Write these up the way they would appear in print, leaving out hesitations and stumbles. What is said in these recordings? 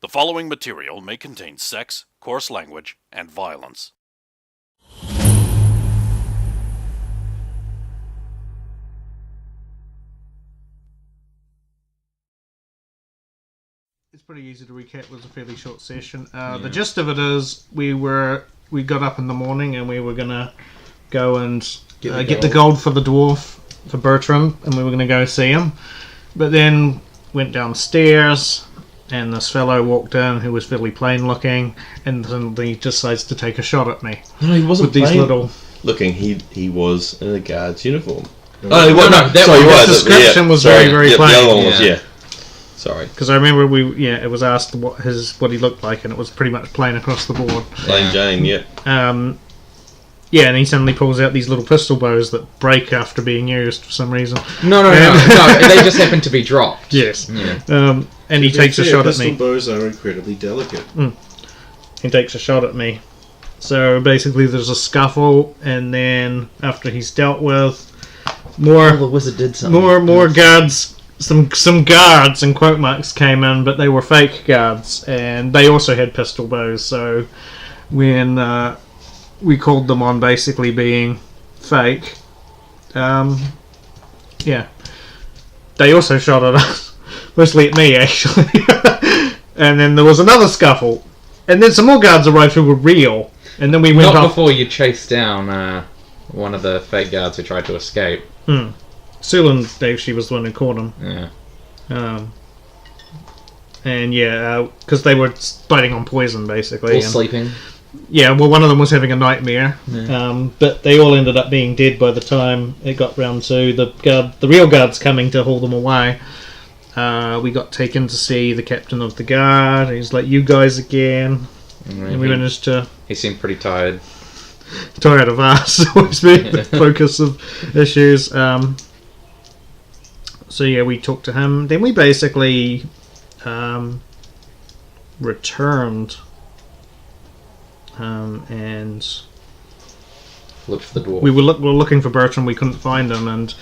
The following material may contain sex, coarse language, and violence. It's pretty easy to recap. It was a fairly short session. The gist of it is we got up in the morning and we were gonna go and get the gold for the dwarf, for Bertram, and we were gonna go see him. But then went downstairs and this fellow walked in who was fairly plain looking, and then he decides to take a shot at me. No, he wasn't with plain these little looking. He was in a guard's uniform. His description was very plain. The other one was, sorry. Because I remember it was asked what he looked like, and it was pretty much plain across the board. Plain Jane, and he suddenly pulls out these little pistol bows that break after being used for some reason. No, they just happen to be dropped. Yes. Yeah. And he takes a shot at me. Pistol bows are incredibly delicate. He takes a shot at me. So basically there's a scuffle, and then after he's dealt with, the wizard did something. More guards... Some guards in quote marks came in, but they were fake guards, and they also had pistol bows. So when we called them on basically being fake, they also shot at us, mostly at me actually. And then there was another scuffle, and then some more guards arrived who were real, and then we went off. Before you chased down one of the fake guards who tried to escape. Sulan, she was the one who caught him. Yeah. Because they were biting on poison, basically. Or sleeping. Yeah, well, one of them was having a nightmare. Yeah. But they all ended up being dead by the time it got round to the real guards coming to haul them away. We got taken to see the captain of the guard. He's like, "You guys again." And we managed to... He seemed pretty tired. Tired of us, always being the focus of issues. So yeah, we talked to him. Then we basically returned and looked for the dwarf. We were looking for Bertram. We couldn't find him, and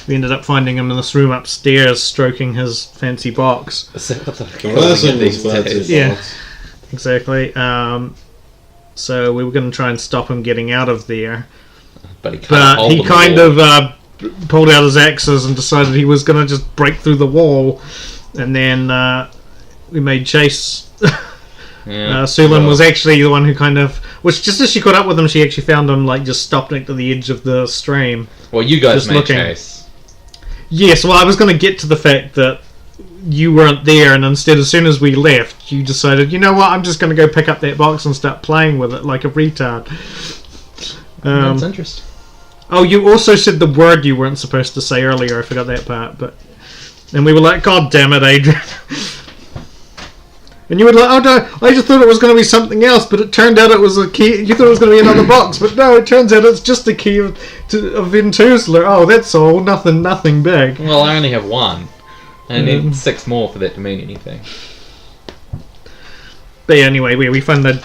we ended up finding him in this room upstairs, stroking his fancy box. Yeah, exactly. So we were going to try and stop him getting out of there, but he kind of pulled out his axes and decided he was going to just break through the wall, and then we made chase. Sulan was actually the one who which just as she caught up with him, she actually found him just stopped at the edge of the stream. Well, you guys made chase. Yes, well, I was going to get to the fact that you weren't there, and instead, as soon as we left, you decided, you know what, I'm just going to go pick up that box and start playing with it like a retard. That's interesting. Oh, you also said the word you weren't supposed to say earlier. I forgot that part, and we were like, "God damn it, Adrian!" And you were like, "Oh no, I just thought it was going to be something else, but it turned out it was a key. You thought it was going to be another box, but no, it turns out it's just a key of Ventuzler. Oh, that's all. Nothing big." Well, I only have one. I need 6 more for that to mean anything. But yeah, anyway, we found the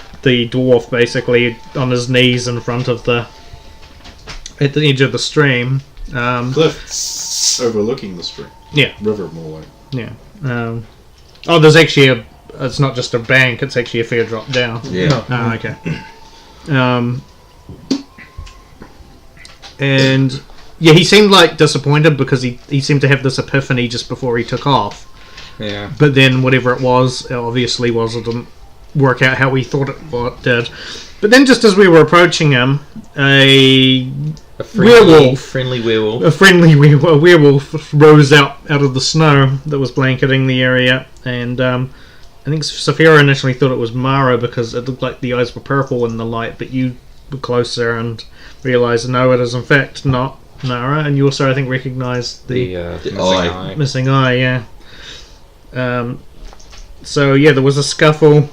dwarf basically on his knees in front of at the edge of the stream. Cliffs overlooking the stream. Yeah. River, more like. Yeah. There's actually it's not just a bank, it's actually a fair drop down. Yeah. Oh, okay. And yeah, he seemed disappointed because he seemed to have this epiphany just before he took off. Yeah. But then whatever it was, obviously it didn't work out how we thought it did. But then just as we were approaching him, a friendly werewolf rose out of the snow that was blanketing the area, and I think Saphira initially thought it was Mara because it looked like the eyes were purple in the light, but you were closer and realised no, it is in fact not Mara, and you also I think recognised the missing eye, yeah. So yeah, there was a scuffle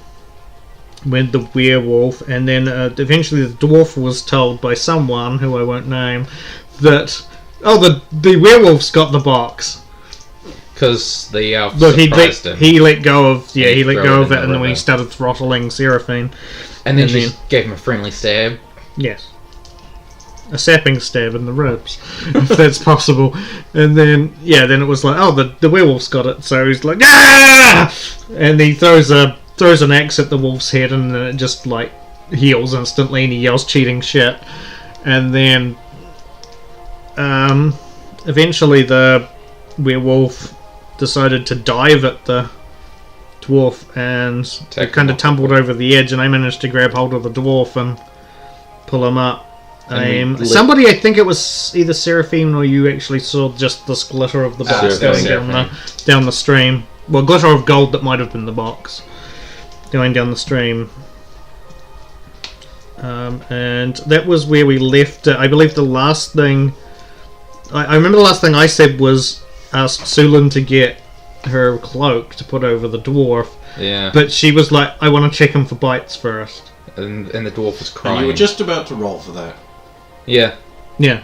with the werewolf, and then eventually the dwarf was told by someone who I won't name that the werewolf's got the box because the elf surprised him. He let go of it, and then when he started throttling Seraphine, and then she gave him a friendly stab. Yes. A sapping stab in the ribs, if that's possible. And then it was like, the werewolf's got it. So he's like, ah! And he throws a throws an axe at the wolf's head, and then it just like heals instantly, and he yells cheating shit. And then eventually the werewolf decided to dive at the dwarf, and Take it kind him of off tumbled over the edge, and I managed to grab hold of the dwarf and pull him up. And we Somebody, I think it was either Seraphine or you, actually saw just this glitter of the box going down the stream. Well, glitter of gold that might have been the box going down the stream. And that was where we left it. I believe the last thing I remember the last thing I said was ask Sulin to get her cloak to put over the dwarf. Yeah. But she was like, I want to check him for bites first. And the dwarf was And crying. you were just about to roll for that. Yeah. Yeah.